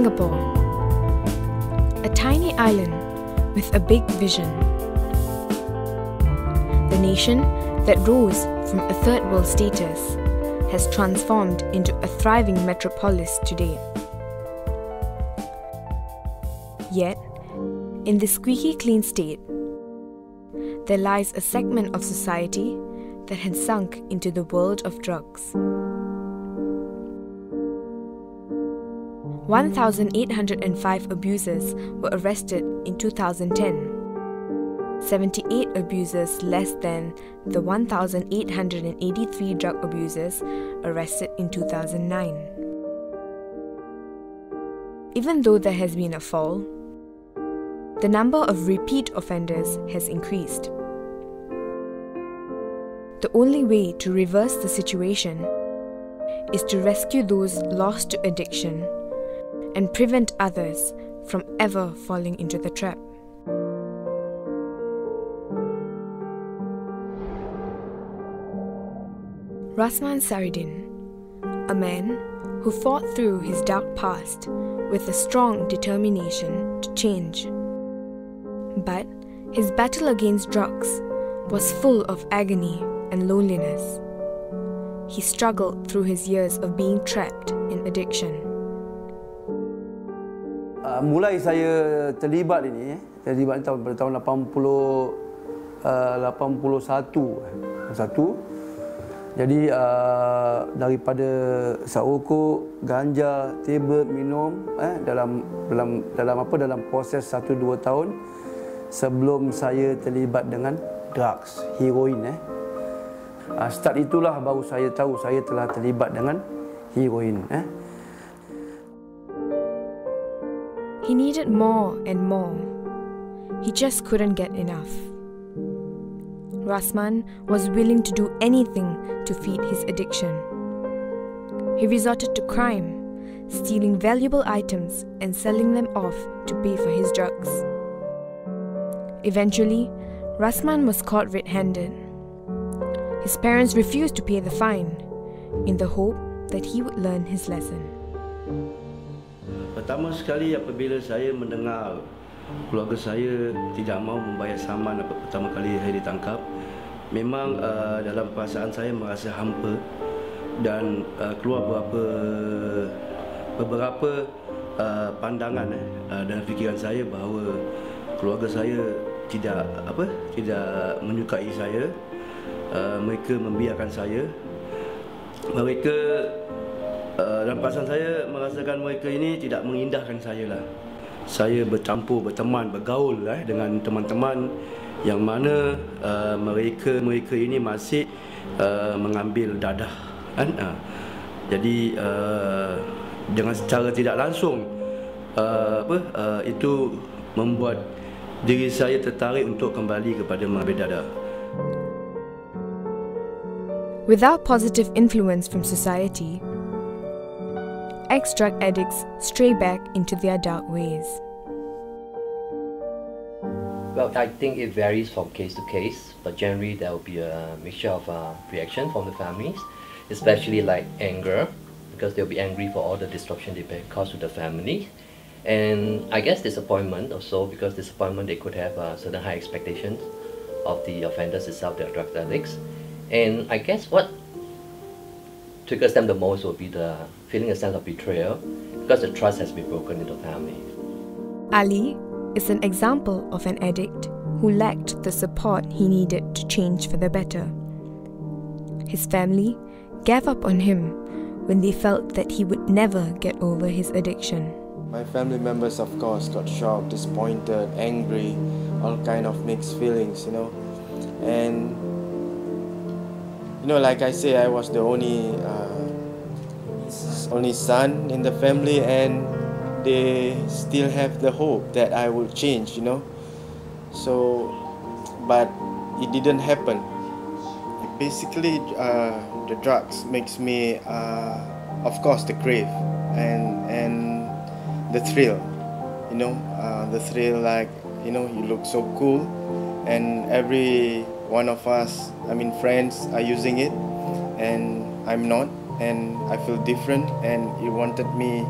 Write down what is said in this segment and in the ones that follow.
Singapore, a tiny island with a big vision. The nation that rose from a third world status has transformed into a thriving metropolis today. Yet, in this squeaky clean state, there lies a segment of society that had sunk into the world of drugs. 1,805 abusers were arrested in 2010, 78 abusers less than the 1,883 drug abusers arrested in 2009. Even though there has been a fall, the number of repeat offenders has increased. The only way to reverse the situation is to rescue those lost to addiction and prevent others from ever falling into the trap. Rasman Saridin, a man who fought through his dark past with a strong determination to change. But his battle against drugs was full of agony and loneliness. He struggled through his years of being trapped in addiction. Mulai saya terlibat pada tahun 81. Jadi daripada rokok, ganja, tablet, minum dalam proses 1-2 tahun sebelum saya terlibat dengan drugs, heroin. Start itulah baru saya tahu saya telah terlibat dengan heroin. He needed more and more. He just couldn't get enough. Rasman was willing to do anything to feed his addiction. He resorted to crime, stealing valuable items and selling them off to pay for his drugs. Eventually, Rasman was caught red-handed. His parents refused to pay the fine, in the hope that he would learn his lesson. Pertama sekali apabila saya mendengar keluarga saya tidak mahu membayar saman pertama kali saya ditangkap, memang dalam perasaan saya merasa hampa dan keluar beberapa pandangan dalam fikiran saya bahawa keluarga saya tidak menyukai saya. Mereka membiarkan saya. Mereka dalam perasaan saya merasakan mereka ini tidak mengindahkan saya lah. Saya bercampur, berteman, bergaul dengan teman-teman yang mana mereka ini masih mengambil dadah. Jadi dengan secara tidak langsung itu membuat diri saya tertarik untuk kembali kepada mengambil dadah. Without positive influence from society, ex-drug addicts stray back into their dark ways. Well, I think it varies from case to case, but generally there will be a mixture of reaction from the families, especially like anger, because they'll be angry for all the disruption they cause to the family. And I guess disappointment also, because disappointment they could have certain high expectations of the offenders itself, the drug addicts. And I guess what triggers them the most will be the feeling a sense of betrayal, because the trust has been broken in the family. Ali is an example of an addict who lacked the support he needed to change for the better. His family gave up on him when they felt that he would never get over his addiction. My family members, of course, got shocked, disappointed, angry, all kind of mixed feelings, And like I say, I was the only son in the family, and they still have the hope that I will change, So, but it didn't happen. Basically, the drugs makes me, of course, the crave and the thrill, the thrill, like, you look so cool, and every one of us, friends are using it, and I'm not, and I feel different, and he wanted me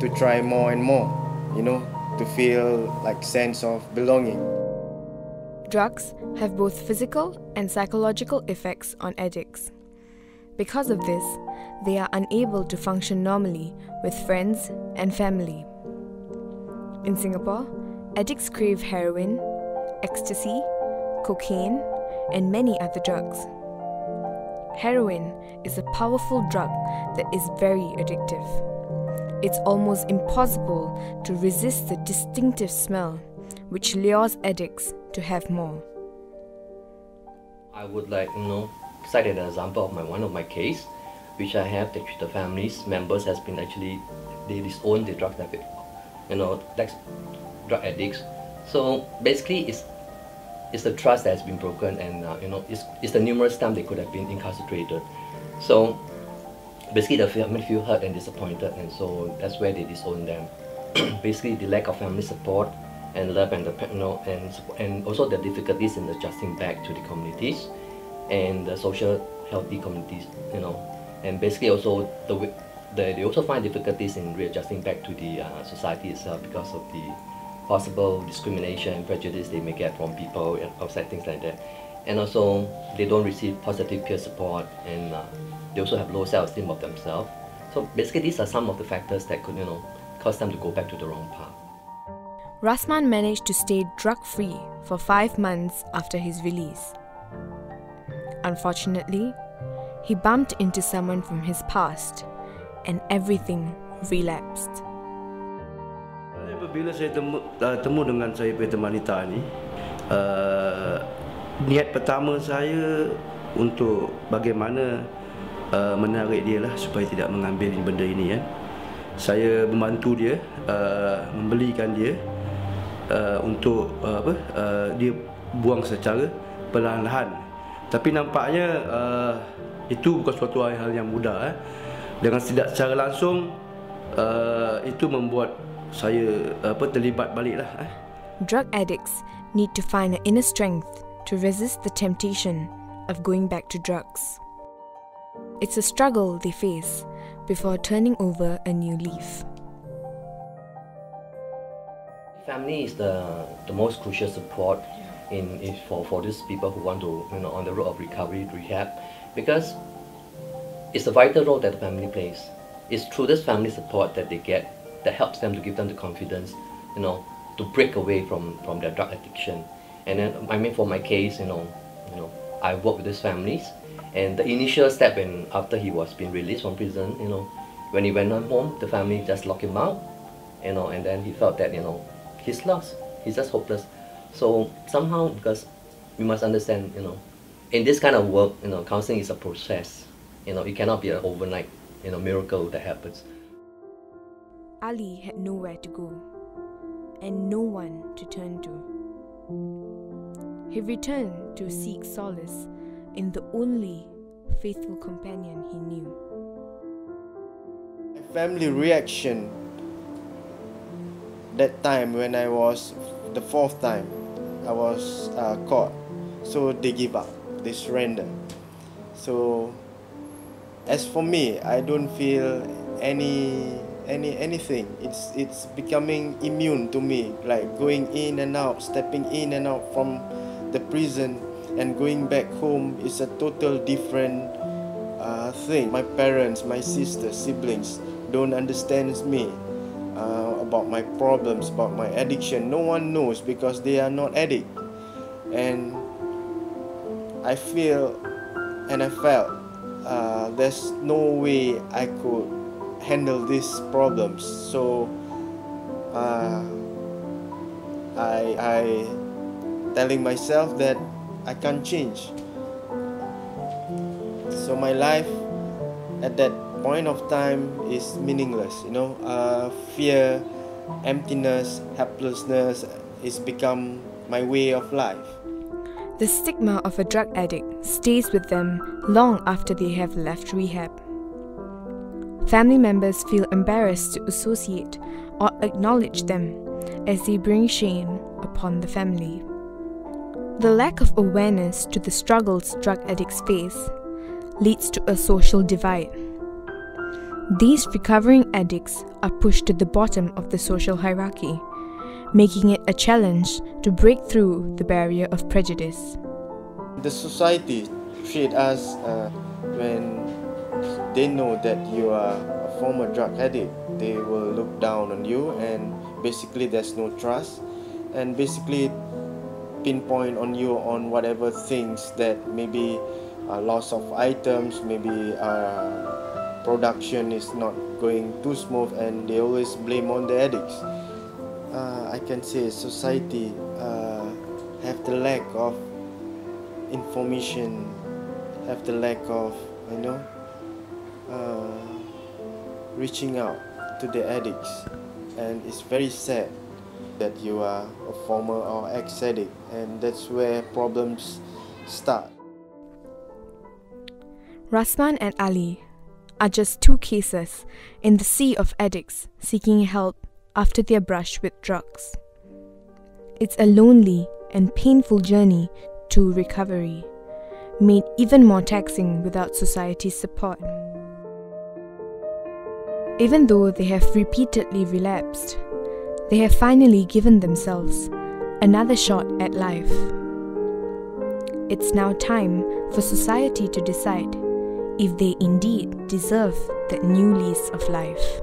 to try more and more, to feel like sense of belonging. Drugs have both physical and psychological effects on addicts. Because of this, they are unable to function normally with friends and family. In Singapore, addicts crave heroin, ecstasy, cocaine, and many other drugs. Heroin is a powerful drug that is very addictive. It's almost impossible to resist the distinctive smell, which lures addicts to have more. I would cite an example of one of my case, which I have that the family's members has been actually they disown the drug habit, that's drug addicts. So basically, it's the trust that has been broken, and it's the numerous times they could have been incarcerated. So basically, the family feel hurt and disappointed, and so that's where they disown them. Basically, the lack of family support and love, and and also the difficulties in adjusting back to the communities and the social healthy communities, and basically also they also find difficulties in readjusting back to the society itself because of the possible discrimination, prejudice they may get from people outside, things like that. And also they don't receive positive peer support, and they also have low self-esteem of themselves. So basically these are some of the factors that could cause them to go back to the wrong path. Rasman managed to stay drug-free for 5 months after his release. Unfortunately, he bumped into someone from his past and everything relapsed. Bila saya temu dengan saya punya teman wanita ni, niat pertama saya untuk bagaimana menarik dia lah supaya tidak mengambil benda ini. Saya membantu dia, membelikan dia untuk dia buang secara perlahan-lahan. Tapi nampaknya itu bukan suatu hal yang mudah. Dengan tidak secara langsung itu membuat saya terlibat baliklah. Drug addicts need to find an inner strength to resist the temptation of going back to drugs. It's a struggle they face before turning over a new leaf. Family is the most crucial support for these people who want to on the road of recovery, rehab, because it's a vital role that the family plays. It's through this family support that they get that helps them to give them the confidence, to break away from their drug addiction. And then for my case, I work with these families, and the initial step after he was being released from prison, when he went home, the family just locked him out, and then he felt that he's lost, he's just hopeless. So somehow, because we must understand, in this kind of work, counseling is a process. It cannot be an overnight, miracle that happens. Ali had nowhere to go and no one to turn to. He returned to seek solace in the only faithful companion he knew. My family reaction that time when I was the 4th time I was caught, so they give up, they surrender. So as for me, I don't feel anything. It's becoming immune to me, like going in and out, stepping in and out from the prison and going back home is a total different thing. My parents, my sisters, siblings don't understand me about my problems, about my addiction. No one knows because they are not addict. And I feel and I felt there's no way I could handle these problems. So I telling myself that I can't change. So my life at that point of time is meaningless. Fear, emptiness, helplessness is become my way of life. The stigma of a drug addict stays with them long after they have left rehab. Family members feel embarrassed to associate or acknowledge them as they bring shame upon the family. The lack of awareness to the struggles drug addicts face leads to a social divide. These recovering addicts are pushed to the bottom of the social hierarchy, making it a challenge to break through the barrier of prejudice. The society treat us when they know that you are a former drug addict, they will look down on you, and basically there's no trust, and basically pinpoint on you on whatever things that maybe loss of items, maybe production is not going too smooth, and they always blame on the addicts. I can say society have the lack of information, have the lack of reaching out to the addicts, and it's very sad that you are a former or ex-addict, and that's where problems start. Rasman and Ali are just two cases in the sea of addicts seeking help after their brush with drugs. It's a lonely and painful journey to recovery, made even more taxing without society's support. Even though they have repeatedly relapsed, they have finally given themselves another shot at life. It's now time for society to decide if they indeed deserve that new lease of life.